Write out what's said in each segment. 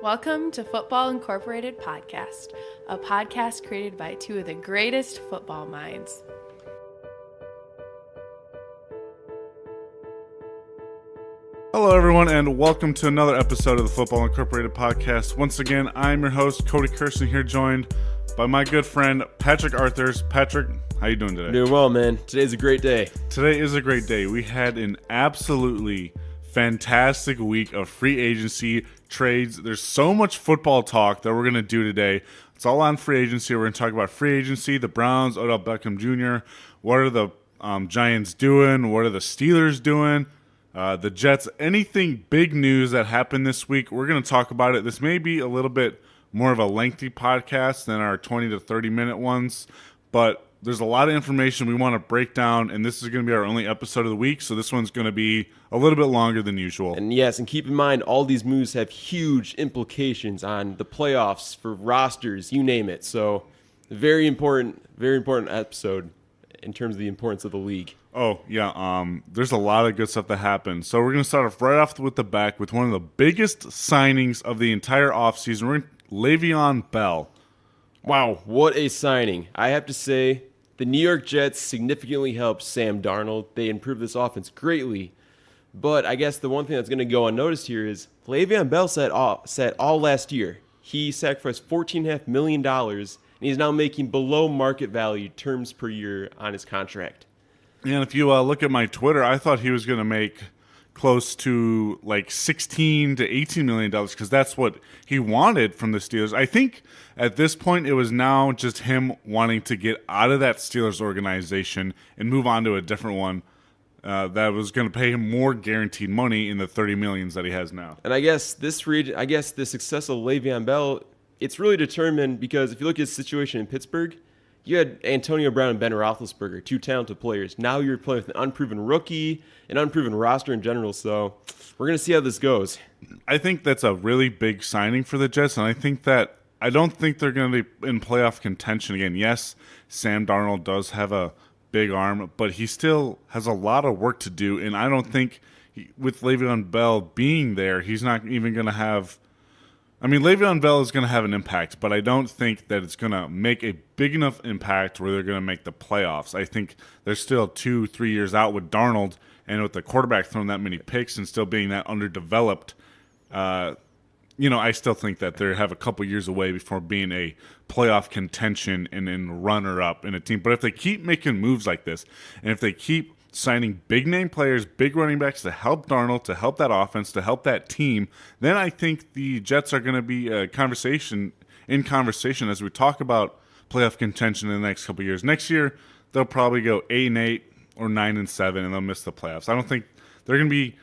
Welcome to Football Incorporated Podcast, a podcast created by two of the greatest football minds. Hello, everyone, and welcome to another episode of the Football Incorporated Podcast. Once again, I'm your host, Cody Kirsten, here joined by my good friend, Patrick Arthurs. Patrick, how you doing today? Doing well, man. Today's a great day. Today is a great day. We had an absolutely fantastic week of free agency trades. There's so much football talk that we're going to do today. It's all on free agency. We're going to talk about free agency, the Browns, Odell Beckham Jr., what are the Giants doing, what are the Steelers doing, the Jets, anything big news that happened this week, we're going to talk about it. This may be a little bit more of a lengthy podcast than our 20 to 30 minute ones, but there's a lot of information we want to break down, and this is going to be our only episode of the week, so this one's going to be a little bit longer than usual. And yes, and keep in mind, all these moves have huge implications on the playoffs, for rosters, you name it. So, very important episode in terms of the importance of the league. Oh, yeah, there's a lot of good stuff that happened. So we're going to start off right off with the back with one of the biggest signings of the entire offseason. We're Le'Veon Bell. Wow, what a signing. I have to say, the New York Jets significantly helped Sam Darnold. They improved this offense greatly. But I guess the one thing that's going to go unnoticed here is Le'Veon Bell said all last year. He sacrificed $14.5 million, and he's now making below market value terms per year on his contract. And if you look at my Twitter, I thought he was going to make close to like $16 to $18 million because that's what he wanted from the Steelers. I think at this point it was now just him wanting to get out of that Steelers organization and move on to a different one that was going to pay him more guaranteed money in the $30 million that he has now. And I guess the success of Le'Veon Bell, it's really determined because if you look at his situation in Pittsburgh, you had Antonio Brown and Ben Roethlisberger, two talented players. Now you're playing with an unproven rookie, an unproven roster in general, so we're going to see how this goes. I think that's a really big signing for the Jets, and I don't think they're going to be in playoff contention again. Yes, Sam Darnold does have a big arm, but he still has a lot of work to do, and I don't think with Le'Veon Bell being there, he's not even going to have – I mean, Le'Veon Bell is going to have an impact, but I don't think that it's going to make a big enough impact where they're going to make the playoffs. I think they're still 2-3 years out with Darnold, and with the quarterback throwing that many picks and still being that underdeveloped, I still think that they have a couple years away before being a playoff contention and runner-up in a team. But if they keep making moves like this, and if they keep signing big-name players, big running backs to help Darnold, to help that offense, to help that team, then I think the Jets are going to be in conversation as we talk about playoff contention in the next couple of years. Next year, they'll probably go 8-8 or 9-7, and they'll miss the playoffs. I don't think they're going to be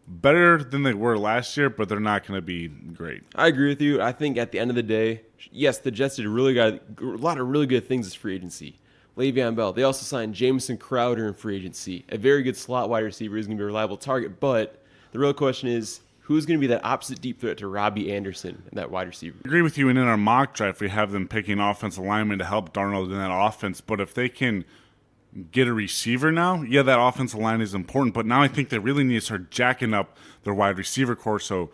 better than they were last year, but they're not going to be great. I agree with you. I think at the end of the day, yes, the Jets did a lot of really good things this free agency. Le'Veon Bell. They also signed Jamison Crowder in free agency, a very good slot wide receiver. He's going to be a reliable target, but the real question is, who's going to be that opposite deep threat to Robbie Anderson and that wide receiver? I agree with you, and in our mock draft, we have them picking offensive linemen to help Darnold in that offense, but if they can get a receiver now, yeah, that offensive line is important, but now I think they really need to start jacking up their wide receiver core so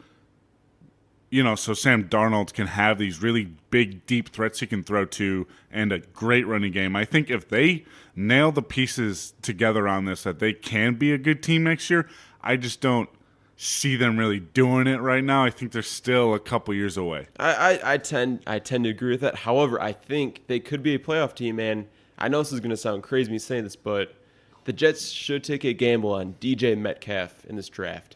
Sam Darnold can have these really big, deep threats he can throw to and a great running game. I think if they nail the pieces together on this, that they can be a good team next year. I just don't see them really doing it right now. I think they're still a couple years away. I tend to agree with that. However, I think they could be a playoff team, and I know this is going to sound crazy me saying this, but the Jets should take a gamble on DJ Metcalf in this draft.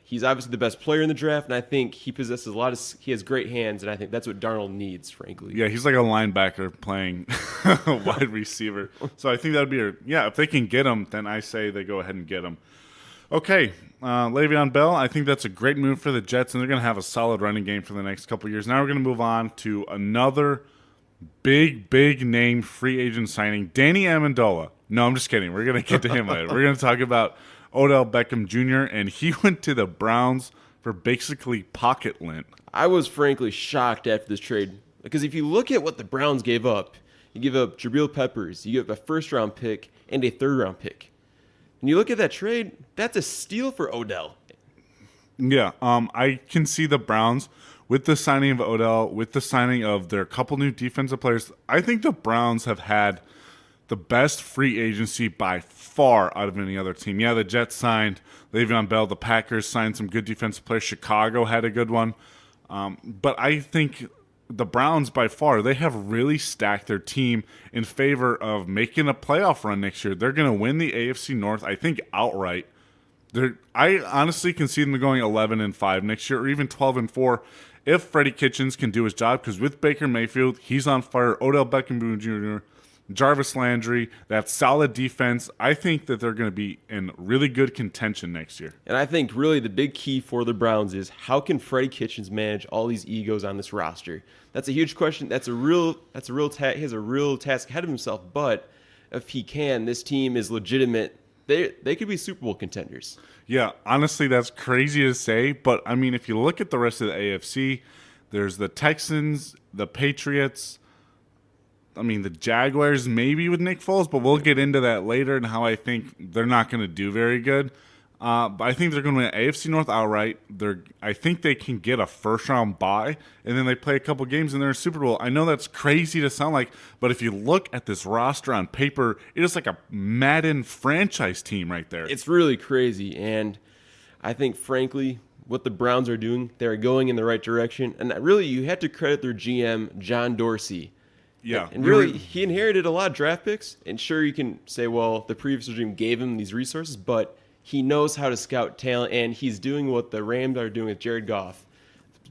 He's obviously the best player in the draft, and I think he possesses he has great hands, and I think that's what Darnold needs, frankly. Yeah, he's like a linebacker playing a wide receiver. So I think that would be if they can get him, then I say they go ahead and get him. Okay, Le'Veon Bell, I think that's a great move for the Jets, and they're going to have a solid running game for the next couple of years. Now we're going to move on to another big name free agent signing, Danny Amendola. No, I'm just kidding. We're going to get to him later. We're going to talk about Odell Beckham Jr., and he went to the Browns for basically pocket lint. I was frankly shocked after this trade because if you look at what the Browns gave up, you give up Jabril Peppers, you give up a first-round pick and a third-round pick. And you look at that trade, that's a steal for Odell. Yeah, I can see the Browns with the signing of Odell, with the signing of their couple new defensive players. I think the Browns have had the best free agency by far out of any other team. Yeah, the Jets signed Le'Veon Bell. The Packers signed some good defensive players. Chicago had a good one. But I think the Browns, by far, they have really stacked their team in favor of making a playoff run next year. They're going to win the AFC North, I think, outright. I honestly can see them going 11-5 next year, or even 12-4 if Freddie Kitchens can do his job. Because with Baker Mayfield, he's on fire. Odell Beckham Jr., Jarvis Landry, that solid defense. I think that they're going to be in really good contention next year. And I think really the big key for the Browns is how can Freddie Kitchens manage all these egos on this roster? That's a huge question. He has a real task ahead of himself. But if he can, this team is legitimate. They could be Super Bowl contenders. Yeah, honestly, that's crazy to say. But, I mean, if you look at the rest of the AFC, there's the Texans, the Patriots, the Jaguars maybe with Nick Foles, but we'll get into that later and how I think they're not going to do very good. But I think they're going to win AFC North outright. I think they can get a first-round bye, and then they play a couple games and they're in Super Bowl. I know that's crazy to sound like, but if you look at this roster on paper, it is like a Madden franchise team right there. It's really crazy, and I think, frankly, what the Browns are doing, they're going in the right direction. And really, you have to credit their GM, John Dorsey. Yeah. And really, he inherited a lot of draft picks. And sure, you can say, well, the previous regime gave him these resources, but he knows how to scout talent, and he's doing what the Rams are doing with Jared Goff.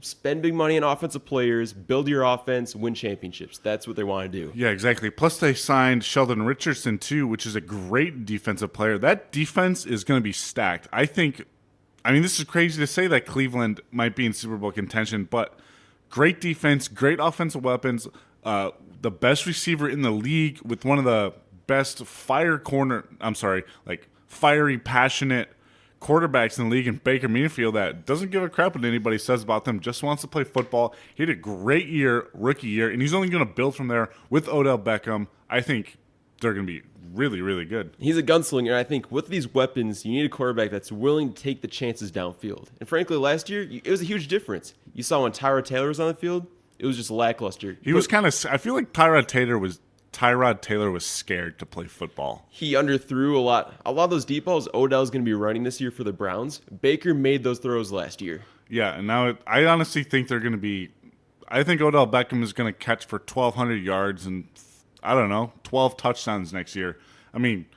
Spend big money on offensive players, build your offense, win championships. That's what they want to do. Yeah, exactly. Plus, they signed Sheldon Richardson, too, which is a great defensive player. That defense is going to be stacked. This is crazy to say that Cleveland might be in Super Bowl contention, but great defense, great offensive weapons, the best receiver in the league with one of the best fiery, passionate quarterbacks in the league in Baker Mayfield that doesn't give a crap what anybody says about them, just wants to play football. He had a great year, rookie year, and he's only going to build from there with Odell Beckham. I think they're going to be really, really good. He's a gunslinger, and I think with these weapons, you need a quarterback that's willing to take the chances downfield. And frankly, last year, it was a huge difference. You saw when Tyrod Taylor was on the field, it was just lackluster. I feel like Tyrod Taylor was scared to play football. He underthrew a lot. A lot of those deep balls Odell's going to be running this year for the Browns. Baker made those throws last year. Yeah, and now I honestly think they're going to be – I think Odell Beckham is going to catch for 1,200 yards and, 12 touchdowns next year.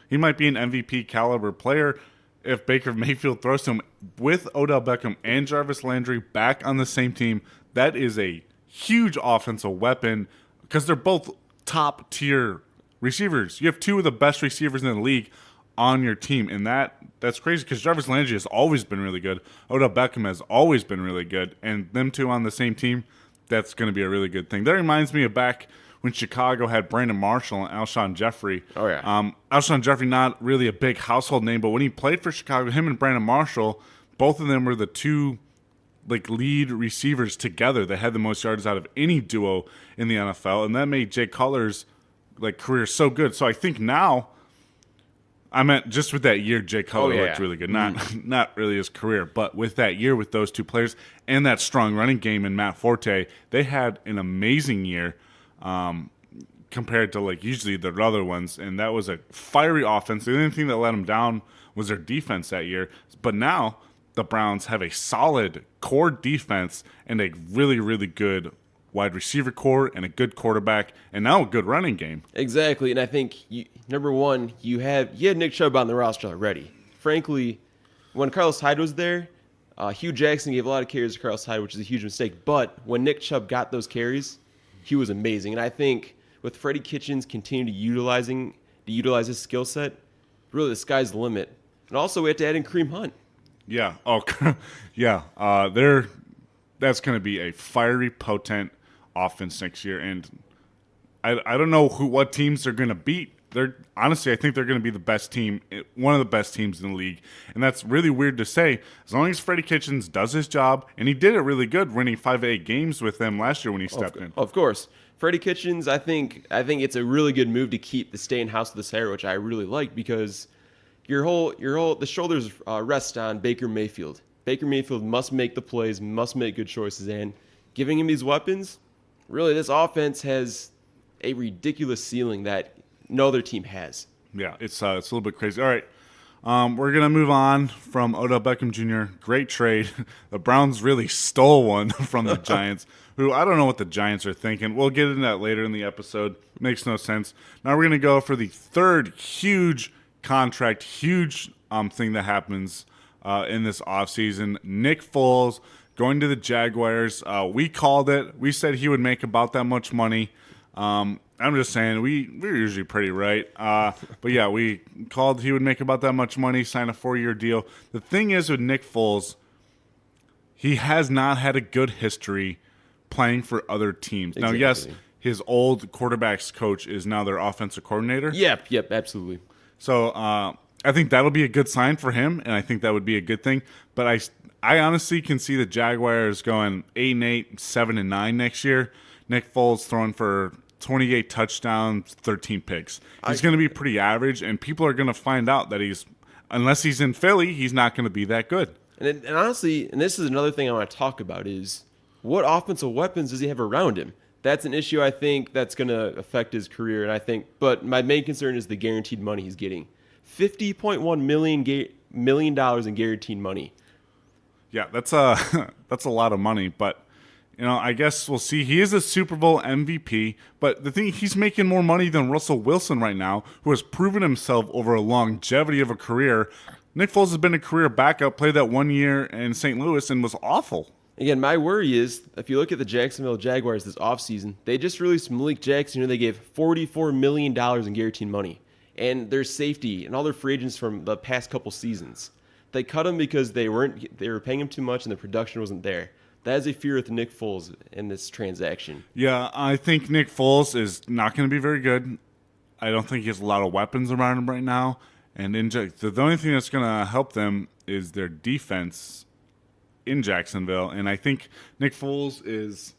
He might be an MVP caliber player if Baker Mayfield throws to him. With Odell Beckham and Jarvis Landry back on the same team, that is a huge offensive weapon because they're both – top-tier receivers. You have two of the best receivers in the league on your team, and that's crazy because Jarvis Landry has always been really good. Odell Beckham has always been really good, and them two on the same team, that's going to be a really good thing. That reminds me of back when Chicago had Brandon Marshall and Alshon Jeffrey. Oh, yeah. Alshon Jeffrey, not really a big household name, but when he played for Chicago, him and Brandon Marshall, both of them were the two lead receivers together that had the most yards out of any duo in the NFL, and that made Jay Cutler's career so good. So I think now, I meant just with that year, Jay Cutler looked really good. Not really his career, but with that year with those two players and that strong running game in Matt Forte, they had an amazing year compared to usually their other ones, and that was a fiery offense. The only thing that let them down was their defense that year. But now the Browns have a solid core defense and a really, really good wide receiver core and a good quarterback and now a good running game. Exactly, and I think, number one, you had Nick Chubb on the roster already. Frankly, when Carlos Hyde was there, Hugh Jackson gave a lot of carries to Carlos Hyde, which is a huge mistake. But when Nick Chubb got those carries, he was amazing. And I think with Freddie Kitchens continuing to utilize his skill set, really the sky's the limit. And also we have to add in Kareem Hunt. Yeah. Oh, yeah. That's going to be a fiery, potent offense next year, and I don't know what teams they're going to beat. I think they're going to be the best team, one of the best teams in the league, and that's really weird to say. As long as Freddie Kitchens does his job, and he did it really good, winning 5 to 8 games with them last year when he stepped in. Of course, Freddie Kitchens. I think it's a really good move to keep the stay in house of this era, which I really like because the shoulders rest on Baker Mayfield. Baker Mayfield must make the plays, must make good choices, and giving him these weapons, really, this offense has a ridiculous ceiling that no other team has. Yeah, it's a little bit crazy. All right, we're going to move on from Odell Beckham Jr. Great trade. The Browns really stole one from the Giants, who I don't know what the Giants are thinking. We'll get into that later in the episode. Makes no sense. Now we're going to go for the third huge contract, huge thing that happens in this offseason. Nick Foles going to the Jaguars. We called it. We said he would make about that much money. I'm just saying, we're usually pretty right. But yeah, we called he would make about that much money, sign a 4-year deal. The thing is with Nick Foles, he has not had a good history playing for other teams. Exactly. Now, yes, his old quarterback's coach is now their offensive coordinator. Yep, absolutely. So I think that'll be a good sign for him, and I think that would be a good thing. But I honestly can see the Jaguars going 8-8, 7-9 next year. Nick Foles throwing for 28 touchdowns, 13 picks. He's going to be pretty average, and people are going to find out that unless he's in Philly, he's not going to be that good. And honestly, and this is another thing I want to talk about, is what offensive weapons does he have around him? That's an issue I think that's going to affect his career, but my main concern is the guaranteed money he's getting. $50.1 million in guaranteed money. Yeah, that's a lot of money, but I guess we'll see. He is a Super Bowl MVP, but the thing, he's making more money than Russell Wilson right now, who has proven himself over a longevity of a career. Nick Foles has been a career backup, played that 1 year in St. Louis, and was awful. Again, my worry is, if you look at the Jacksonville Jaguars this offseason, they just released Malik Jackson, who they gave $44 million in guaranteed money. And their safety and all their free agents from the past couple seasons. They cut him because they were paying him too much and the production wasn't there. That is a fear with Nick Foles in this transaction. Yeah, I think Nick Foles is not going to be very good. I don't think he has a lot of weapons around him right now. And the only thing that's going to help them is their defense in Jacksonville. And I think Nick Foles is...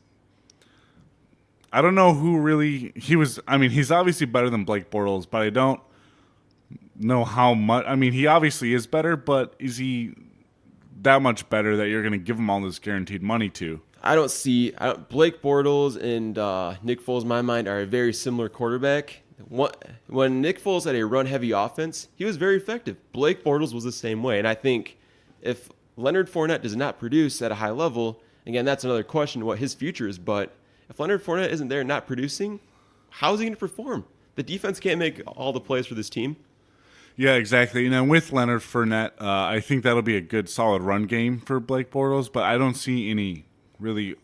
I don't know who really... he's obviously better than Blake Bortles, but I don't know how much... he obviously is better, but is he that much better that you're going to give him all this guaranteed money to? Blake Bortles and Nick Foles, in my mind, are a very similar quarterback. When Nick Foles had a run-heavy offense, he was very effective. Blake Bortles was the same way. And I think if Leonard Fournette does not produce at a high level, again, that's another question what his future is, but if Leonard Fournette isn't there not producing, how is he going to perform? The defense can't make all the plays for this team. Yeah, exactly. With Leonard Fournette, I think that'll be a good, solid run game for Blake Bortles, but I don't see any really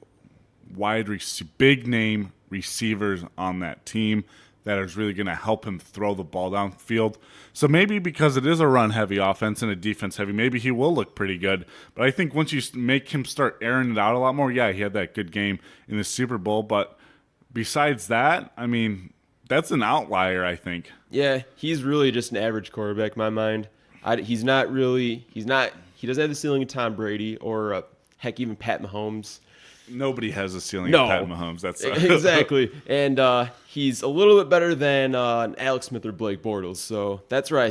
big-name receivers on that team that is really going to help him throw the ball downfield. So maybe because it is a run-heavy offense and a defense-heavy, maybe he will look pretty good. But I think once you make him start airing it out a lot more, yeah, he had that good game in the Super Bowl. But besides that, that's an outlier, I think. Yeah, he's really just an average quarterback in my mind. He doesn't have the ceiling of Tom Brady or heck, even Pat Mahomes. Nobody has a ceiling of Pat Mahomes. That's exactly. And he's a little bit better than Alex Smith or Blake Bortles. So that's where I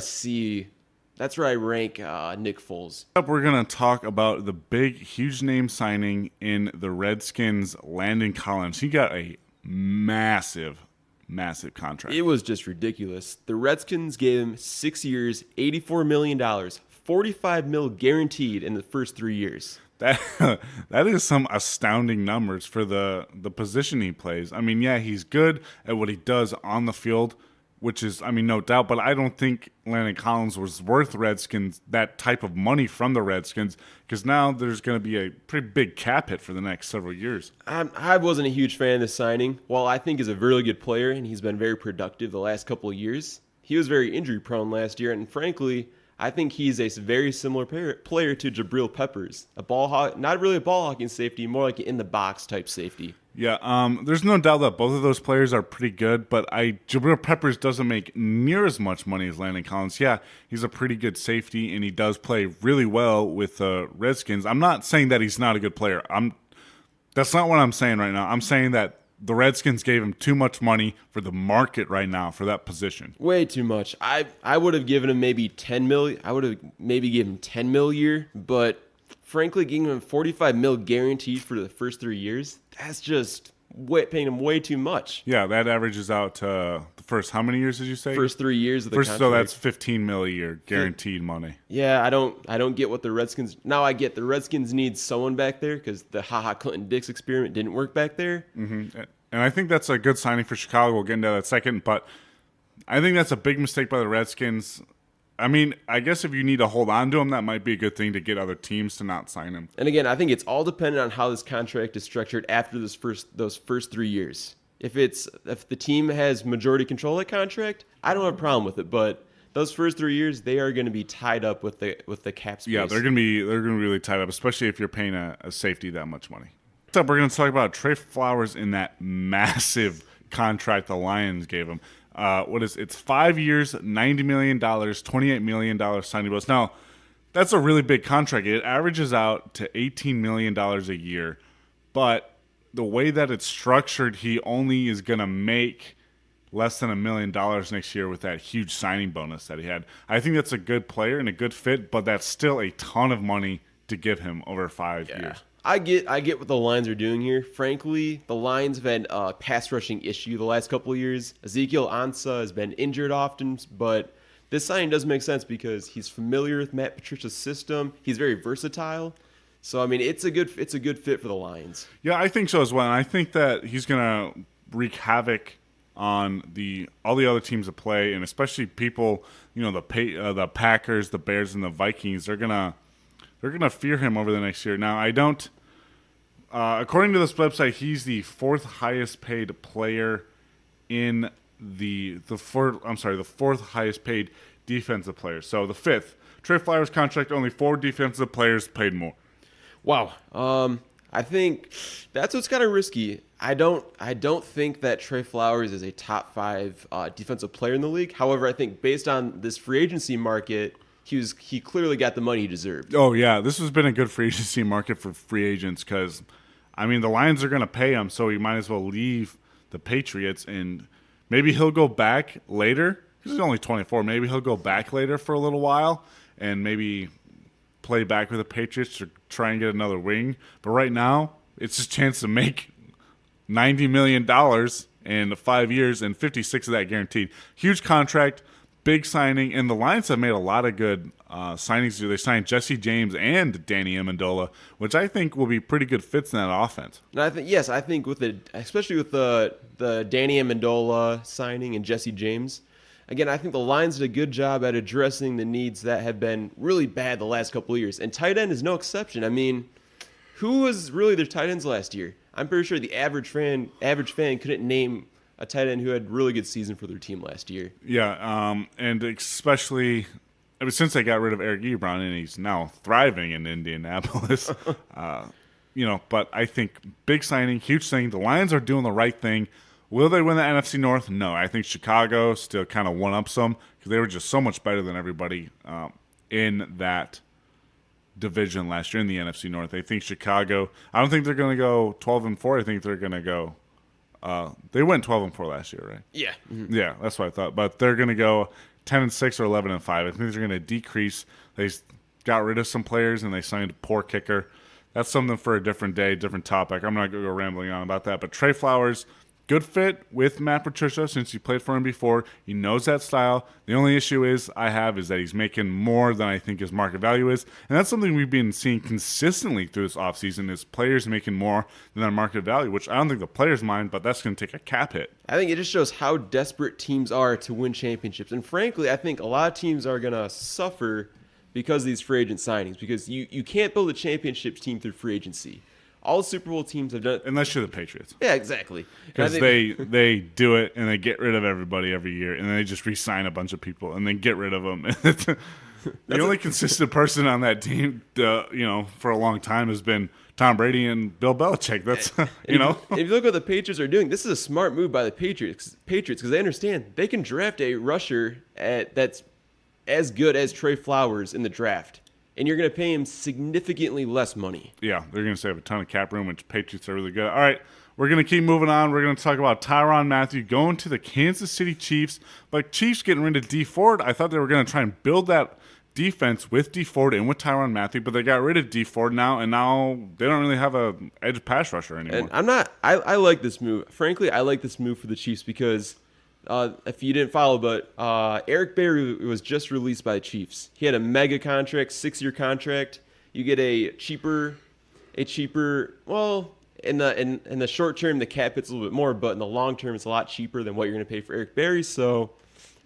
rank Nick Foles. We're going to talk about the big, huge name signing in the Redskins, Landon Collins. He got a massive contract. It was just ridiculous. The Redskins gave him 6 years, $84 million, $45 million guaranteed in the first 3 years. That is some astounding numbers for the position he plays. Yeah, he's good at what he does on the field, which is, no doubt, but I don't think Landon Collins was worth Redskins that type of money from the Redskins, because now there's going to be a pretty big cap hit for the next several years. I wasn't a huge fan of this signing. While I think he's a really good player and he's been very productive the last couple of years, he was very injury prone last year, and frankly, I think he's a very similar player to Jabril Peppers, not really a ball hawking safety, more like an in the box type safety. Yeah, there's no doubt that both of those players are pretty good, but Jabril Peppers doesn't make near as much money as Landon Collins. Yeah, he's a pretty good safety, and he does play really well with the Redskins. I'm not saying that he's not a good player. That's not what I'm saying right now. I'm saying that the Redskins gave him too much money for the market right now for that position. Way too much. I would have given him maybe $10 million. I would have maybe given him $10 million a year, but frankly, giving him $45 million guaranteed for the first 3 years, that's just paying him way too much. Yeah, that averages out to the first, how many years did you say? First 3 years of the contract. So that's $15 million a year guaranteed money. Yeah, I don't get what the Redskins. Now I get the Redskins need someone back there because the Clinton Dix experiment didn't work back there. Mm-hmm. And I think that's a good signing for Chicago. We'll get into that second, but I think that's a big mistake by the Redskins. I mean, I guess if you need to hold on to him, that might be a good thing to get other teams to not sign him. And again, I think it's all dependent on how this contract is structured after those first 3 years. If the team has majority control of that contract, I don't have a problem with it. But those first 3 years, they are going to be tied up with the cap space. Yeah, they're going to be really tied up, especially if you're paying a safety that much money. Next up, we're going to talk about Trey Flowers in that massive contract the Lions gave him. It's 5 years, $90 million, $28 million signing bonus. Now, that's a really big contract. It averages out to $18 million a year. But the way that it's structured, he only is going to make less than $1 million next year with that huge signing bonus that he had. I think that's a good player and a good fit, but that's still a ton of money to give him over 5 years. I get what the Lions are doing here. Frankly, the Lions have had a pass rushing issue the last couple of years. Ezekiel Ansah has been injured often, but this signing does make sense because he's familiar with Matt Patricia's system. He's very versatile. So I mean, it's a good fit for the Lions. Yeah, I think so as well. And I think that he's going to wreak havoc on all the other teams that play, and especially people, the Packers, the Bears, and the Vikings. They're gonna fear him over the next year. Now, I don't. According to this website, he's the fourth highest paid player in the fourth highest paid defensive player. So the fifth. Trey Flowers contract, only 4 defensive players paid more. Wow. I think that's what's kind of risky. I don't think that Trey Flowers is a top 5 defensive player in the league. However, I think based on this free agency market, he clearly got the money he deserved. Oh, yeah. This has been a good free agency market for free agents because, I mean, the Lions are going to pay him, so he might as well leave the Patriots, and maybe he'll go back later. He's only 24. Maybe he'll go back later for a little while and maybe play back with the Patriots to try and get another wing. But right now, it's his chance to make $90 million in 5 years and 56 of that guaranteed. Huge contract. Big signing, and the Lions have made a lot of good signings. They signed Jesse James and Danny Amendola, which I think will be pretty good fits in that offense. And I think especially with the Danny Amendola signing and Jesse James, again, I think the Lions did a good job at addressing the needs that have been really bad the last couple of years, and tight end is no exception. I mean, who was really their tight ends last year? I'm pretty sure the average fan couldn't name a tight end who had really good season for their team last year. Yeah, and especially ever since they got rid of Eric Ebron, and he's now thriving in Indianapolis. But I think big signing, huge thing. The Lions are doing the right thing. Will they win the NFC North? No. I think Chicago still kind of one-ups them because they were just so much better than everybody in that division last year in the NFC North. I think Chicago, I don't think they're going to go 12-4. I think they're going to go they went 12-4 last year, right? Yeah. Mm-hmm. Yeah, that's what I thought. But they're going to go 10-6 or 11-5. I think they're going to decrease. They got rid of some players and they signed a poor kicker. That's something for a different day, different topic. I'm not going to go rambling on about that. But Trey Flowers, good fit with Matt Patricia since he played for him before. He knows that style. The only issue is that he's making more than I think his market value is. And that's something we've been seeing consistently through this offseason is players making more than their market value, which I don't think the players mind, but that's going to take a cap hit. I think it just shows how desperate teams are to win championships. And frankly, I think a lot of teams are going to suffer because of these free agent signings because you can't build a championships team through free agency. All the Super Bowl teams have done it. Unless you're the Patriots. Yeah, exactly. Because they do it, and they get rid of everybody every year, and then they just re-sign a bunch of people, and then get rid of them. The only consistent person on that team, for a long time has been Tom Brady and Bill Belichick. That's, If you look at what the Patriots are doing, this is a smart move by the Patriots because they understand they can draft a rusher that's as good as Trey Flowers in the draft. And you're going to pay him significantly less money. Yeah, they're going to save a ton of cap room, which Patriots are really good at. All right, we're going to keep moving on. We're going to talk about Tyrann Mathieu going to the Kansas City Chiefs. But Chiefs getting rid of Dee Ford, I thought they were going to try and build that defense with Dee Ford and with Tyrann Mathieu, but they got rid of Dee Ford now, and now they don't really have a edge pass rusher anymore. And I like this move. Frankly, I like this move for the Chiefs because if you didn't follow, but Eric Berry was just released by the Chiefs. He had a mega contract, 6-year contract. You get a cheaper. Well, in the short term, the cap hits a little bit more, but in the long term, it's a lot cheaper than what you're going to pay for Eric Berry. So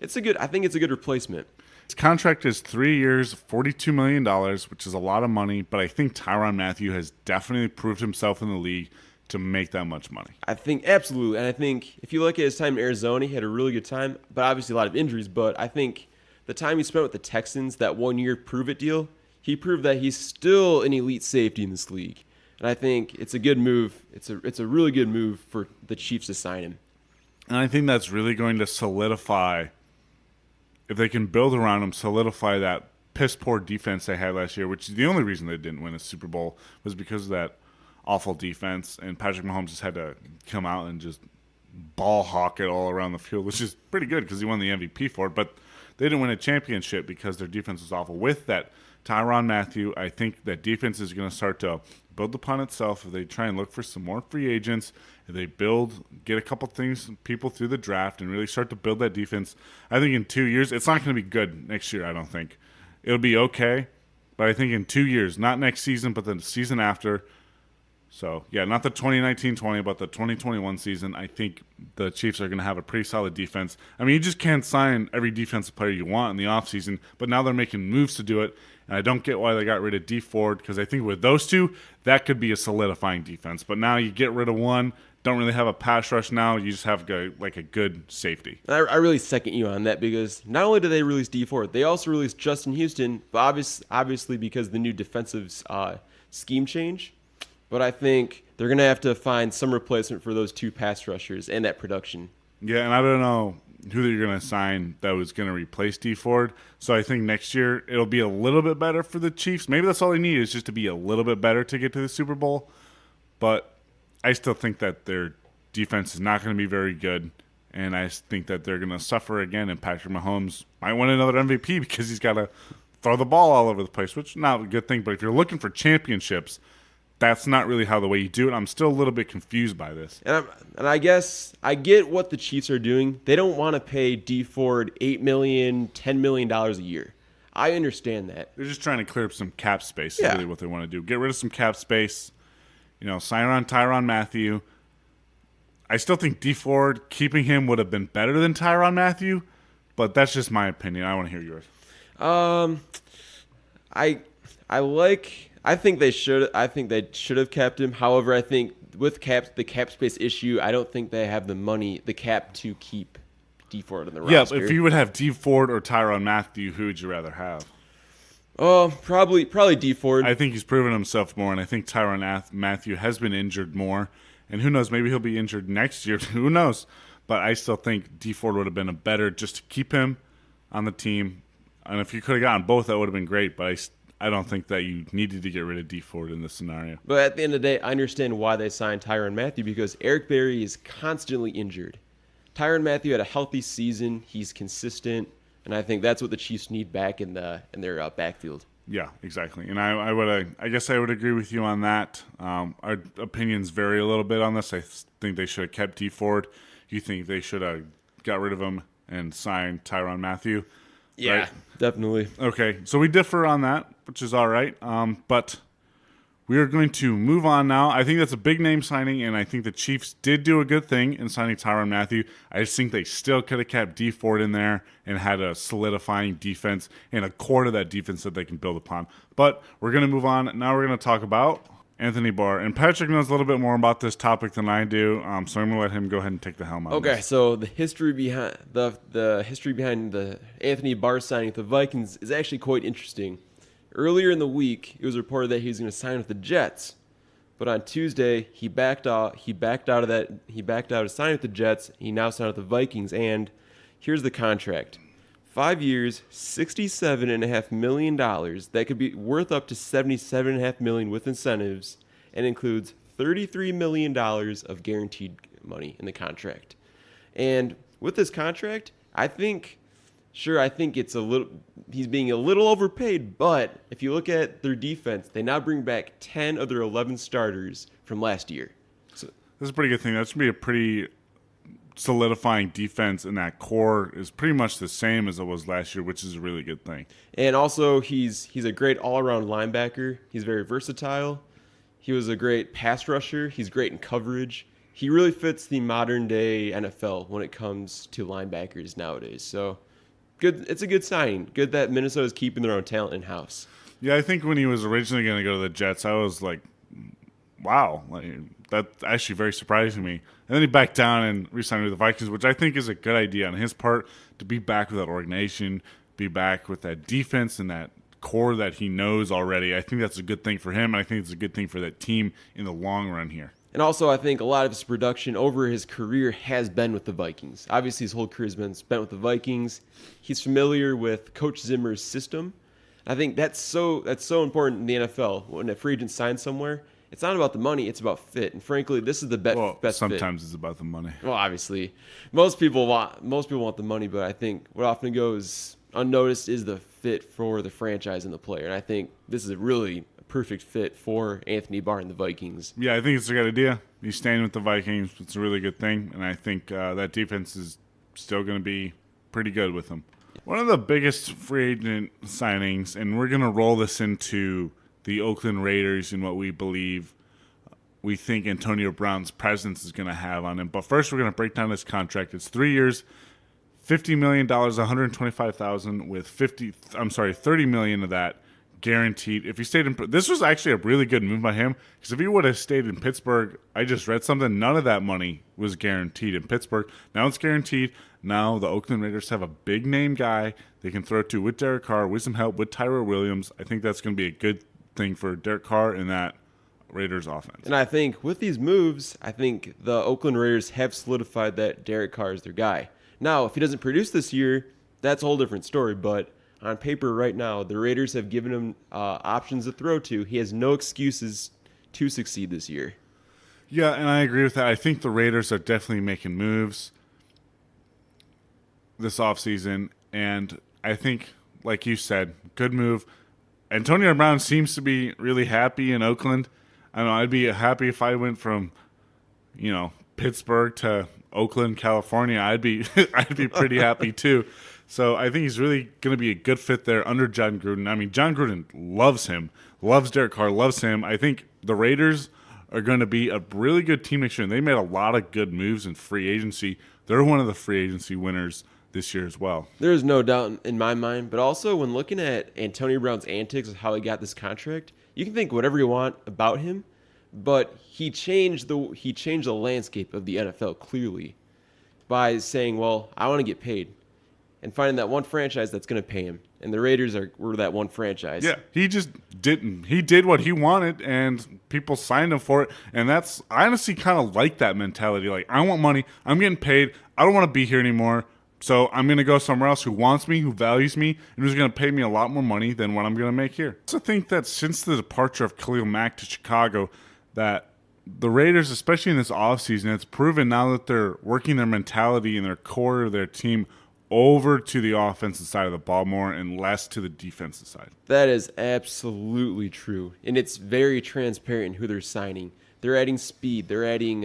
I think it's a good replacement. His contract is 3 years, $42 million, which is a lot of money, but I think Tyrann Mathieu has definitely proved himself in the league to make that much money. I think absolutely, and I think if you look at his time in Arizona, he had a really good time, but obviously a lot of injuries. But I think the time he spent with the Texans, that 1-year prove-it deal, he proved that he's still an elite safety in this league. And I think it's a good move. It's a really good move for the Chiefs to sign him. And I think that's really going to solidify, if they can build around him, solidify that piss-poor defense they had last year, which is the only reason they didn't win a Super Bowl, was because of that awful defense. And Patrick Mahomes just had to come out and just ball hawk it all around the field, which is pretty good because he won the MVP for it. But they didn't win a championship because their defense was awful. With that Tyrann Mathieu, I think that defense is going to start to build upon itself if they try and look for some more free agents, if they get a couple people through the draft and really start to build that defense. I think in 2 years, it's not going to be good next year, I don't think. It'll be okay, but I think in 2 years, not next season, but the season after. So, yeah, not the 2019-20, but the 2021 season, I think the Chiefs are going to have a pretty solid defense. I mean, you just can't sign every defensive player you want in the offseason, but now they're making moves to do it. And I don't get why they got rid of Dee Ford, because I think with those two, that could be a solidifying defense. But now you get rid of one, don't really have a pass rush now. You just have a good safety. I really second you on that because not only did they release Dee Ford, they also released Justin Houston, but obviously because of the new defensive scheme change. But I think they're going to have to find some replacement for those two pass rushers and that production. Yeah, and I don't know who they're going to sign that was going to replace Dee Ford. So I think next year it'll be a little bit better for the Chiefs. Maybe that's all they need is just to be a little bit better to get to the Super Bowl. But I still think that their defense is not going to be very good. And I think that they're going to suffer again. And Patrick Mahomes might win another MVP because he's got to throw the ball all over the place, which is not a good thing. But if you're looking for championships, that's not really how the way you do it. I'm still a little bit confused by this. And I guess I get what the Chiefs are doing. They don't want to pay Dee Ford $8 million, $10 million a year. I understand that. They're just trying to clear up some cap space. Yeah. Is really what they want to do. Get rid of some cap space. Sign on Tyrann Mathieu. I still think Dee Ford, keeping him would have been better than Tyrann Mathieu, but that's just my opinion. I want to hear yours. I think they should have kept him. However, I think with the cap space issue, I don't think they have the cap to keep Dee Ford in the roster. Yeah, if you would have Dee Ford or Tyrann Mathieu, who would you rather have? Oh, probably Dee Ford. I think he's proven himself more, and I think Tyrann Mathieu has been injured more. And who knows, maybe he'll be injured next year. Who knows? But I still think Dee Ford would have been a better just to keep him on the team. And if you could have gotten both, that would have been great. But I don't think that you needed to get rid of Dee Ford in this scenario. But at the end of the day, I understand why they signed Tyrann Mathieu because Eric Berry is constantly injured. Tyrann Mathieu had a healthy season. He's consistent. And I think that's what the Chiefs need back in their backfield. Yeah, exactly. And I guess I would agree with you on that. Our opinions vary a little bit on this. I think they should have kept Dee Ford. You think they should have got rid of him and signed Tyrann Mathieu? Yeah, right? Definitely. Okay, so we differ on that, which is all right. But we are going to move on now. I think that's a big name signing, and I think the Chiefs did do a good thing in signing Tyrann Mathieu. I just think they still could have kept Dee Ford in there and had a solidifying defense and a core to that defense that they can build upon. But we're going to move on. Now we're going to talk about Anthony Barr. And Patrick knows a little bit more about this topic than I do, so I'm going to let him go ahead and take the helm on Okay, this. so the history behind the Anthony Barr signing with the Vikings is actually quite interesting. Earlier in the week, it was reported that he was going to sign with the Jets, but on Tuesday he backed out. He backed out of signing with the Jets. He now signed with the Vikings, and here's the contract: 5 years, $67.5 million. That could be worth up to $77.5 million with incentives, and includes $33 million of guaranteed money in the contract. And with this contract, I think Sure, I think he's being a little overpaid, but if you look at their defense, they now bring back 10 of their 11 starters from last year. So This is a pretty good thing. That's going to be a pretty solidifying defense, and that core is pretty much the same as it was last year, which is a really good thing. And also, he's a great all-around linebacker. He's very versatile. He was a great pass rusher. He's great in coverage. He really fits the modern-day NFL when it comes to linebackers nowadays. So, good. It's a good sign. Good that Minnesota's keeping their own talent in-house. Yeah, I think when he was originally going to go to the Jets, I was like, wow, like, that's actually very surprising me. And then he backed down and re-signed with the Vikings, which I think is a good idea on his part, to be back with that organization, be back with that defense and that core that he knows already. I think that's a good thing for him, and I think it's a good thing for that team in the long run here. And also, I think a lot of his production over his career has been with the Vikings. Obviously, his whole career has been spent with the Vikings. He's familiar with Coach Zimmer's system. I think that's so important in the NFL. When a free agent signs somewhere, it's not about the money, it's about fit. And frankly, this is the best fit. Sometimes it's about the money. Well, obviously, most people want the money, but I think what often goes unnoticed is the fit for the franchise and the player. And I think this is a really perfect fit for Anthony Barr and the Vikings. Yeah, I think it's a good idea. He's staying with the Vikings. It's a really good thing, and I think that defense is still going to be pretty good with him. One of the biggest free agent signings, and we're going to roll this into the Oakland Raiders and what we we think Antonio Brown's presence is going to have on him. But first, we're going to break down his contract. It's 3 years, $50 million, $125,000 with $30 million of that guaranteed. If he stayed in, this was actually a really good move by him, because if he would have stayed in Pittsburgh, I just read something, none of that money was guaranteed in Pittsburgh. Now it's guaranteed. Now the Oakland Raiders have a big name guy they can throw to with Derek Carr, with some help with Tyrell Williams. I think that's going to be a good thing for Derek Carr in that Raiders offense. And I think with these moves, I think the Oakland Raiders have solidified that Derek Carr is their guy. Now, if he doesn't produce this year, that's a whole different story, but on paper right now, the Raiders have given him options to throw to. He has no excuses to succeed this year. Yeah, and I agree with that. I think the Raiders are definitely making moves this offseason, and I think, like you said, good move. Antonio Brown seems to be really happy in Oakland. I don't know, I'd be happy if I went from, Pittsburgh to Oakland, California. I'd be pretty happy too. So I think he's really going to be a good fit there under John Gruden. I mean, John Gruden loves him, loves Derek Carr, loves him. I think the Raiders are going to be a really good team next year. And they made a lot of good moves in free agency. They're one of the free agency winners this year as well. There's no doubt in my mind, but also when looking at Antonio Brown's antics of how he got this contract, you can think whatever you want about him, but he changed the landscape of the NFL clearly by saying, well, I want to get paid, and finding that one franchise that's going to pay him. And the Raiders were that one franchise. Yeah, he just didn't. He did what he wanted, and people signed him for it. And I honestly kind of like that mentality. Like, I want money. I'm getting paid. I don't want to be here anymore. So I'm going to go somewhere else who wants me, who values me, and who's going to pay me a lot more money than what I'm going to make here. I also think that since the departure of Khalil Mack to Chicago, that the Raiders, especially in this offseason, it's proven now that they're working their mentality and their core of their team over to the offensive side of the ball more and less to the defensive side. That is absolutely true, and it's very transparent in who they're signing. They're adding speed. They're adding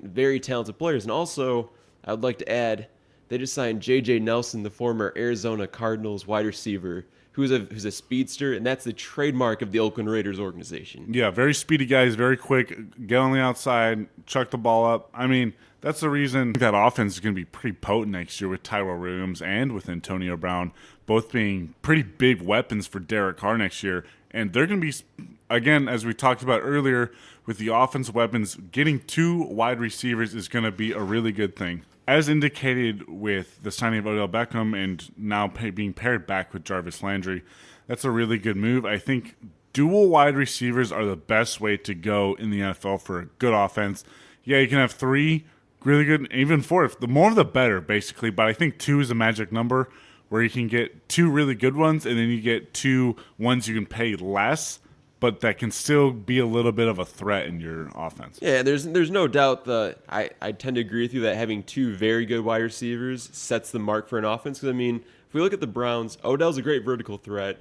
very talented players, and also I'd like to add, they just signed J.J. Nelson, the former Arizona Cardinals wide receiver, who's a speedster, and that's the trademark of the Oakland Raiders organization. Yeah, very speedy guys, very quick, get on the outside, chuck the ball up. I mean, that's the reason that offense is going to be pretty potent next year with Tyrell Williams and with Antonio Brown, both being pretty big weapons for Derek Carr next year. And they're going to be, again, as we talked about earlier, with the offensive weapons, getting two wide receivers is going to be a really good thing. As indicated with the signing of Odell Beckham and now being paired back with Jarvis Landry, that's a really good move. I think dual wide receivers are the best way to go in the NFL for a good offense. Yeah, you can have three really good, even four. The more the better, basically. But I think two is a magic number where you can get two really good ones and then you get two ones you can pay less but that can still be a little bit of a threat in your offense. Yeah, there's no doubt I tend to agree with you that having two very good wide receivers sets the mark for an offense. Because, I mean, if we look at the Browns, Odell's a great vertical threat,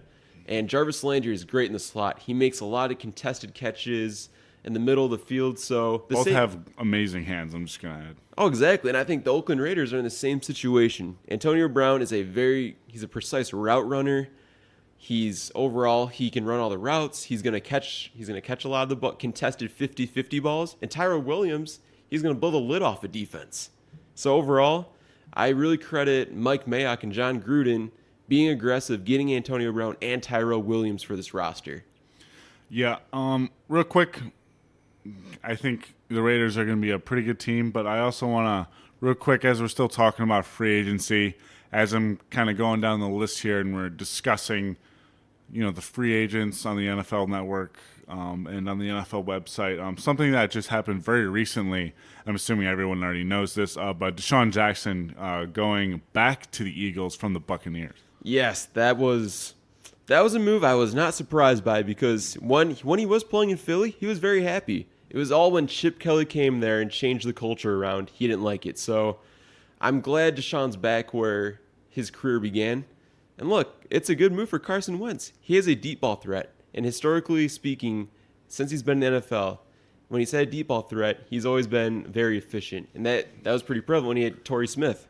and Jarvis Landry is great in the slot. He makes a lot of contested catches in the middle of the field. So Both have amazing hands, I'm just going to add. Oh, exactly. And I think the Oakland Raiders are in the same situation. Antonio Brown is he's a precise route runner. He can run all the routes. He's going to catch a lot of the contested 50-50 balls. And Tyrell Williams, he's going to blow the lid off a defense. So overall, I really credit Mike Mayock and John Gruden being aggressive, getting Antonio Brown and Tyrell Williams for this roster. Yeah, real quick, I think the Raiders are going to be a pretty good team, but I also want to, real quick, as we're still talking about free agency, as I'm kind of going down the list here and we're discussing, the free agents on the NFL Network and on the NFL website, something that just happened very recently, I'm assuming everyone already knows this, but Deshaun Jackson going back to the Eagles from the Buccaneers. Yes, that was a move I was not surprised by because when he was playing in Philly, he was very happy. It was all when Chip Kelly came there and changed the culture around, he didn't like it. So I'm glad Deshaun's back where his career began. And look, it's a good move for Carson Wentz. He is a deep ball threat. And historically speaking, since he's been in the NFL, when he's had a deep ball threat, he's always been very efficient. And that was pretty prevalent when he had Torrey Smith.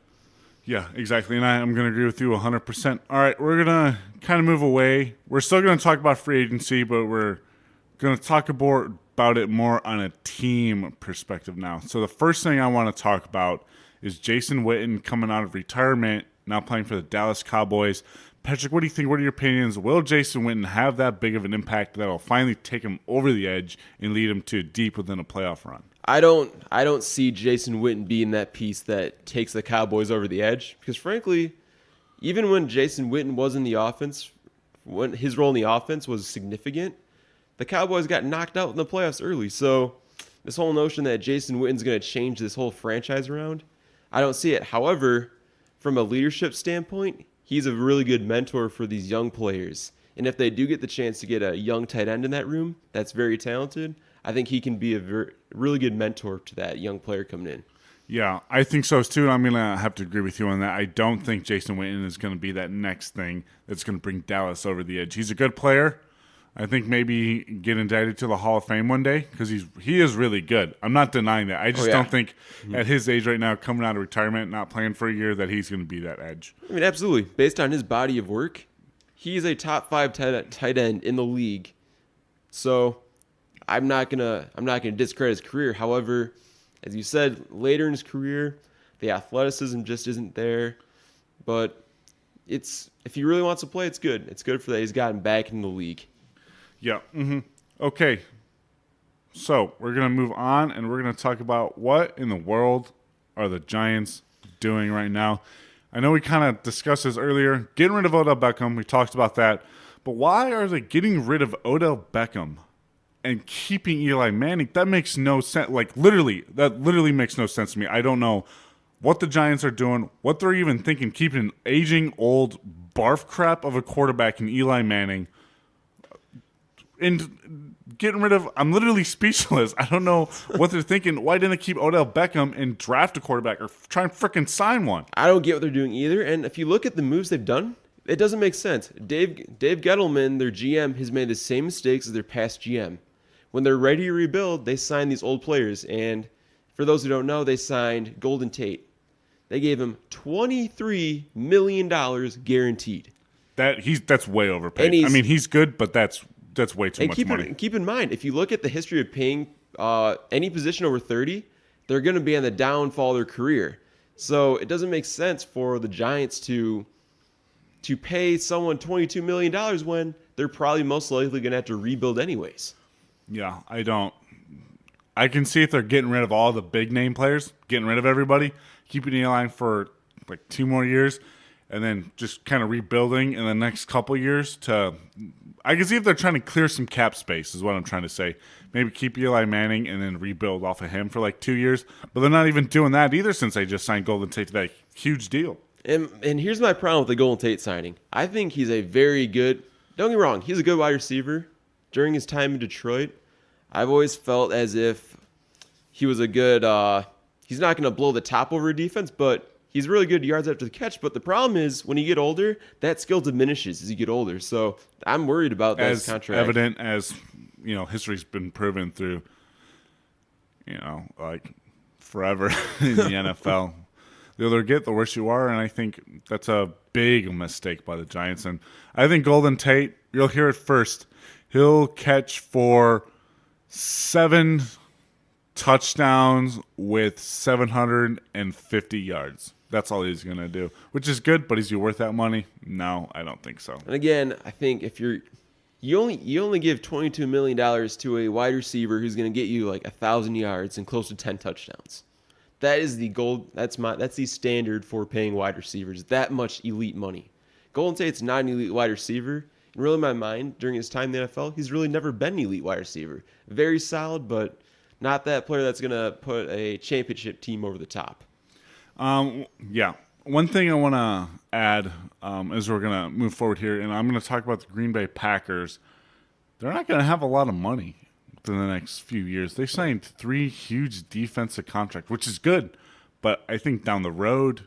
Yeah, exactly. And I'm going to agree with you 100%. All right, we're going to kind of move away. We're still going to talk about free agency, but we're going to talk about it more on a team perspective now. So the first thing I want to talk about is Jason Witten coming out of retirement, now playing for the Dallas Cowboys. Patrick, what do you think? What are your opinions? Will Jason Witten have that big of an impact that will finally take him over the edge and lead him to deep within a playoff run? I don't see Jason Witten being that piece that takes the Cowboys over the edge because, frankly, even when Jason Witten was in the offense, when his role in the offense was significant, the Cowboys got knocked out in the playoffs early. So this whole notion that Jason Witten's going to change this whole franchise around, I don't see it. However, from a leadership standpoint, he's a really good mentor for these young players. And if they do get the chance to get a young tight end in that room that's very talented, I think he can be a really good mentor to that young player coming in. Yeah, I think so too. I'm going to have to agree with you on that. I don't think Jason Witten is going to be that next thing that's going to bring Dallas over the edge. He's a good player. I think maybe get indicted to the Hall of Fame one day because he is really good. I'm not denying that. I just don't think at his age right now, coming out of retirement, not playing for a year, that he's going to be that edge. I mean, absolutely. Based on his body of work, he's a top 5 tight end in the league. So I'm not gonna discredit his career. However, as you said, later in his career, the athleticism just isn't there. But if he really wants to play, it's good. It's good for that he's gotten back in the league. Yeah. Mm-hmm. Okay. So we're going to move on, and we're going to talk about what in the world are the Giants doing right now. I know we kind of discussed this earlier. Getting rid of Odell Beckham, we talked about that. But why are they getting rid of Odell Beckham and keeping Eli Manning? That makes no sense. That literally makes no sense to me. I don't know what the Giants are doing, what they're even thinking, keeping an aging, old barf crap of a quarterback in Eli Manning. And getting rid of, I'm literally speechless. I don't know what they're thinking. Why didn't they keep Odell Beckham and draft a quarterback or try and freaking sign one? I don't get what they're doing either. And if you look at the moves they've done, it doesn't make sense. Dave Gettleman, their GM, has made the same mistakes as their past GM. When they're ready to rebuild, they sign these old players. And for those who don't know, they signed Golden Tate. They gave him $23 million guaranteed. That's way overpaid. I mean, he's good, but that's way too much money. Keep in mind, if you look at the history of paying any position over 30, they're going to be on the downfall of their career. So it doesn't make sense for the Giants to pay someone $22 million when they're probably most likely going to have to rebuild anyways. Yeah, I don't. I can see if they're getting rid of all the big name players, getting rid of everybody, keeping Eli for like 2 more years, and then just kind of rebuilding in the next couple years to. I can see if they're trying to clear some cap space is what I'm trying to say. Maybe keep Eli Manning and then rebuild off of him for like 2 years. But they're not even doing that either since they just signed Golden Tate to that huge deal. And here's my problem with the Golden Tate signing. I think he's a very good – don't get me wrong, he's a good wide receiver. during his time in Detroit, I've always felt as if he was a good, he's not going to blow the top over a defense, but he's really good yards after the catch. But the problem is when you get older, that skill diminishes as you get older. So I'm worried about that As contract. evident as, history's been proven through, forever in the NFL. The older you get, the worse you are, and I think that's a big mistake by the Giants. And I think Golden Tate, you'll hear it first, he'll catch for 7 touchdowns with 750 yards. That's all he's going to do, which is good, but is he worth that money? No, I don't think so. And again, I think if you only give $22 million to a wide receiver who's going to get you like 1,000 yards and close to 10 touchdowns. That is the gold. That's the standard for paying wide receivers. That much elite money. Golden Tate's not an elite wide receiver. And really, in my mind, during his time in the NFL, he's really never been an elite wide receiver. Very solid, but not that player that's going to put a championship team over the top. Yeah. One thing I want to add as we're going to move forward here, and I'm going to talk about the Green Bay Packers. They're not going to have a lot of money in the next few years. They signed 3 huge defensive contracts, which is good, but I think down the road,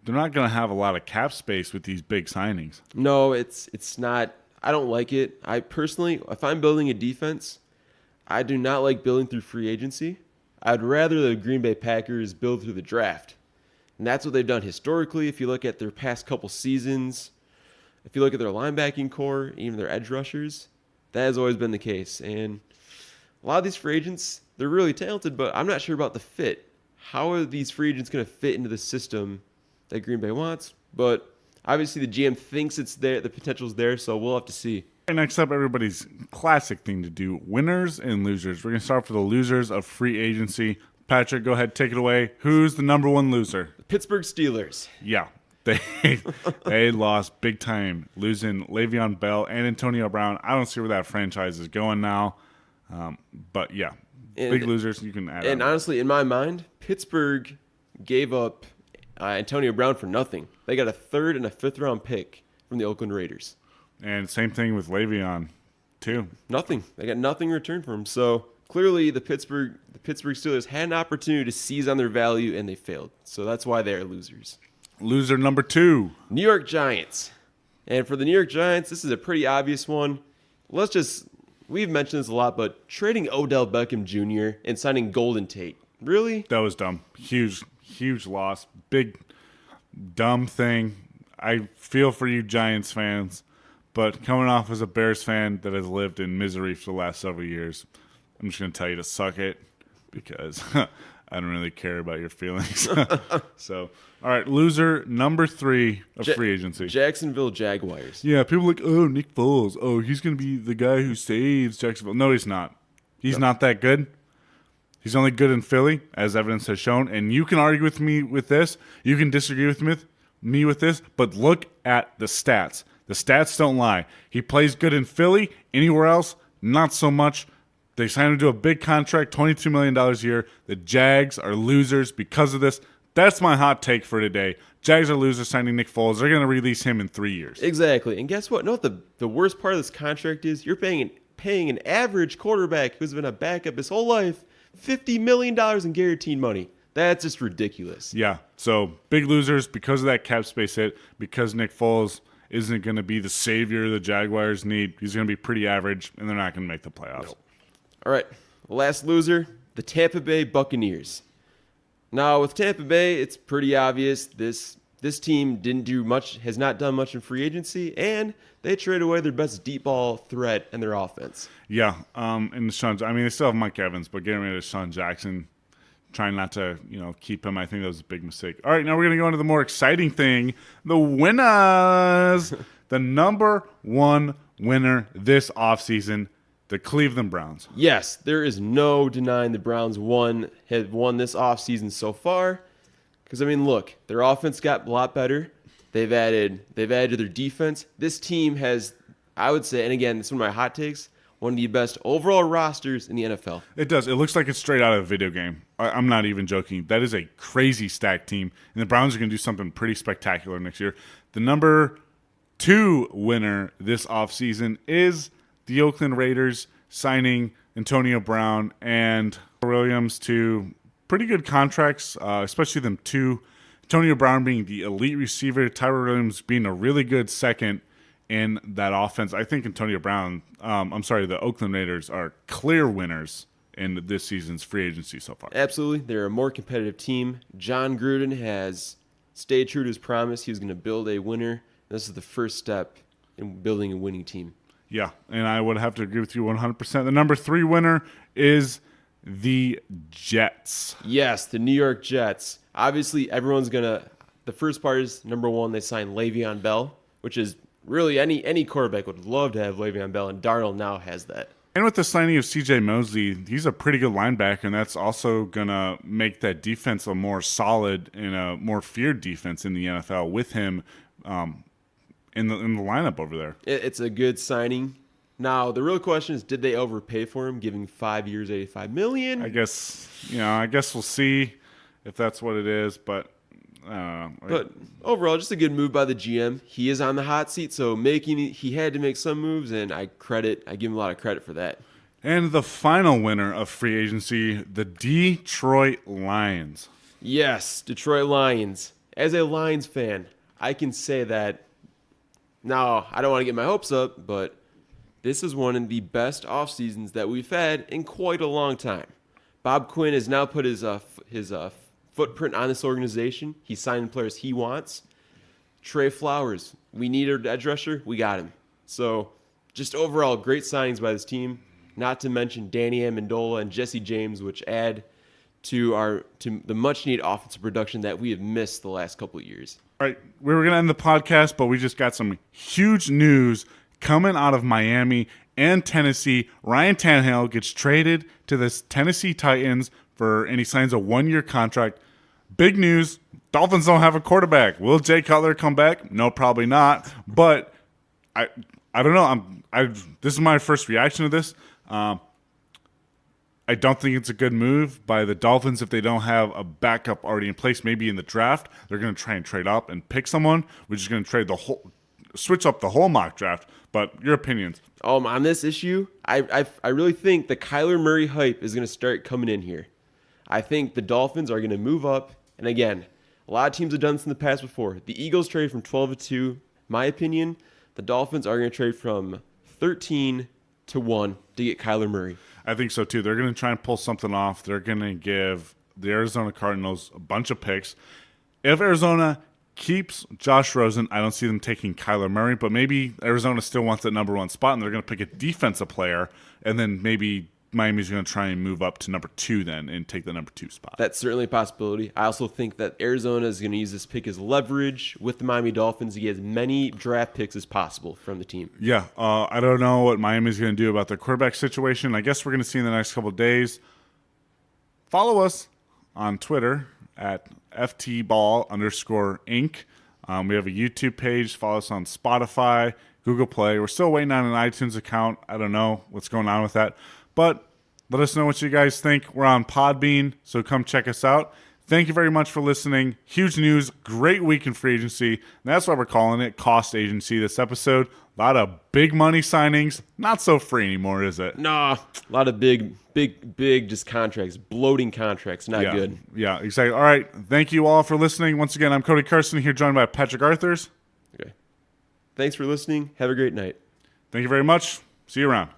they're not going to have a lot of cap space with these big signings. No, it's not. I don't like it. I personally, if I'm building a defense, I do not like building through free agency. I'd rather the Green Bay Packers build through the draft. And that's what they've done historically. If you look at their past couple seasons, if you look at their linebacking core, even their edge rushers, that has always been the case. And a lot of these free agents, they're really talented, but I'm not sure about the fit. How are these free agents going to fit into the system that Green Bay wants? But obviously the GM thinks it's there, the potential's there, so we'll have to see. Right, next up, everybody's classic thing to do, winners and losers. We're going to start for the losers of free agency. Patrick, go ahead, take it away. Who's the number one loser? The Pittsburgh Steelers. Yeah, they lost big time, losing Le'Veon Bell and Antonio Brown. I don't see where that franchise is going now. But yeah, big losers. You can add. And honestly, in my mind, Pittsburgh gave up Antonio Brown for nothing. They got a 3rd and a 5th round pick from the Oakland Raiders. And same thing with Le'Veon, too. Nothing. They got nothing in return for him. So clearly, the Pittsburgh Steelers had an opportunity to seize on their value, and they failed. So that's why they are losers. Loser number 2. New York Giants. And for the New York Giants, this is a pretty obvious one. We've mentioned this a lot, but trading Odell Beckham Jr. and signing Golden Tate. Really? That was dumb. Huge loss. Big, dumb thing. I feel for you Giants fans, but coming off as a Bears fan that has lived in misery for the last several years, I'm just going to tell you to suck it because I don't really care about your feelings. So, all right, loser number 3 of free agency. Jacksonville Jaguars. Yeah, people are like, oh, Nick Foles. Oh, he's going to be the guy who saves Jacksonville. No, he's not. He's not that good. He's only good in Philly, as evidence has shown. And you can argue with me with this. You can disagree with me with this. But look at the stats. The stats don't lie. He plays good in Philly. Anywhere else, not so much. They signed him to a big contract, $22 million a year. The Jags are losers because of this. That's my hot take for today. Jags are losers signing Nick Foles. They're going to release him in 3 years. Exactly. And guess what? No, the worst part of this contract is you're paying an average quarterback who's been a backup his whole life $50 million in guaranteed money. That's just ridiculous. Yeah. So big losers because of that cap space hit, because Nick Foles isn't going to be the savior the Jaguars need. He's going to be pretty average, and they're not going to make the playoffs. Nope. All right. Last loser, the Tampa Bay Buccaneers. Now, with Tampa Bay, it's pretty obvious this team has not done much in free agency, and they traded away their best deep ball threat in their offense. Yeah, and they still have Mike Evans, but getting rid of Sean Jackson, trying not to, keep him, I think that was a big mistake. All right, now we're going to go into the more exciting thing, the winners. The number 1 winner this offseason, the Cleveland Browns. Yes, there is no denying the Browns have won this offseason so far. Because, look, their offense got a lot better. They've added to their defense. This team has, I would say, and again, this is one of my hot takes, one of the best overall rosters in the NFL. It does. It looks like it's straight out of a video game. I'm not even joking. That is a crazy stacked team. And the Browns are going to do something pretty spectacular next year. The number 2 winner this offseason is the Oakland Raiders signing Antonio Brown and Williams to pretty good contracts, especially them two. Antonio Brown being the elite receiver, Tyrell Williams being a really good second in that offense. I think the Oakland Raiders are clear winners in this season's free agency so far. Absolutely. They're a more competitive team. John Gruden has stayed true to his promise. He was going to build a winner. This is the first step in building a winning team. Yeah, and I would have to agree with you 100%. The number 3 winner is the Jets. Yes, the New York Jets. Obviously, everyone's going to – the first part is, number 1, they signed Le'Veon Bell, which is really any quarterback would love to have Le'Veon Bell, and Darnold now has that. And with the signing of C.J. Mosley, he's a pretty good linebacker, and that's also going to make that defense a more solid and a more feared defense in the NFL with him in the lineup over there. It's a good signing. Now, the real question is, did they overpay for him, giving 5 years, $85 million? I guess we'll see if that's what it is, but overall, just a good move by the GM. He is on the hot seat, so he had to make some moves, and I give him a lot of credit for that. And the final winner of free agency, the Detroit Lions. Yes, Detroit Lions. As a Lions fan, I can say that. Now, I don't want to get my hopes up, but this is one of the best off seasons that we've had in quite a long time. Bob Quinn has now put his footprint on this organization. He's signing players he wants. Trey Flowers, we need an edge rusher. We got him. So, just overall, great signings by this team. Not to mention Danny Amendola and Jesse James, which add to the much-needed offensive production that we have missed the last couple of years. All right, we were going to end the podcast, but we just got some huge news coming out of Miami and Tennessee. Ryan Tannehill gets traded to the Tennessee Titans and he signs a 1-year contract. Big news, Dolphins don't have a quarterback. Will Jay Cutler come back? No, probably not. But I don't know. This is my first reaction to this. I don't think it's a good move by the Dolphins if they don't have a backup already in place. Maybe in the draft, they're going to try and trade up and pick someone, which is going to switch up the whole mock draft. But your opinions? On this issue, I really think the Kyler Murray hype is going to start coming in here. I think the Dolphins are going to move up. And again, a lot of teams have done this in the past before. The Eagles trade from 12-2. My opinion, the Dolphins are going to trade from 13-1 to get Kyler Murray. I think so too. They're going to try and pull something off. They're going to give the Arizona Cardinals a bunch of picks. If Arizona keeps Josh Rosen, I don't see them taking Kyler Murray, but maybe Arizona still wants that number 1 spot, and they're going to pick a defensive player, and then maybe Miami's going to try and move up to number 2 then and take the number 2 spot. That's certainly a possibility. I also think that Arizona is going to use this pick as leverage with the Miami Dolphins to get as many draft picks as possible from the team. Yeah, I don't know what Miami's going to do about their quarterback situation. I guess we're going to see in the next couple of days. Follow us on Twitter at ftball_inc. We have a YouTube page. Follow us on Spotify, Google Play. We're still waiting on an iTunes account. I don't know what's going on with that. But let us know what you guys think. We're on Podbean, so come check us out. Thank you very much for listening. Huge news, great week in free agency. And that's why we're calling it Cost Agency this episode. A lot of big money signings. Not so free anymore, is it? Nah, a lot of big just contracts, bloating contracts. Not good. Yeah, exactly. All right, thank you all for listening. Once again, I'm Cody Carson here, joined by Patrick Arthurs. Okay. Thanks for listening. Have a great night. Thank you very much. See you around.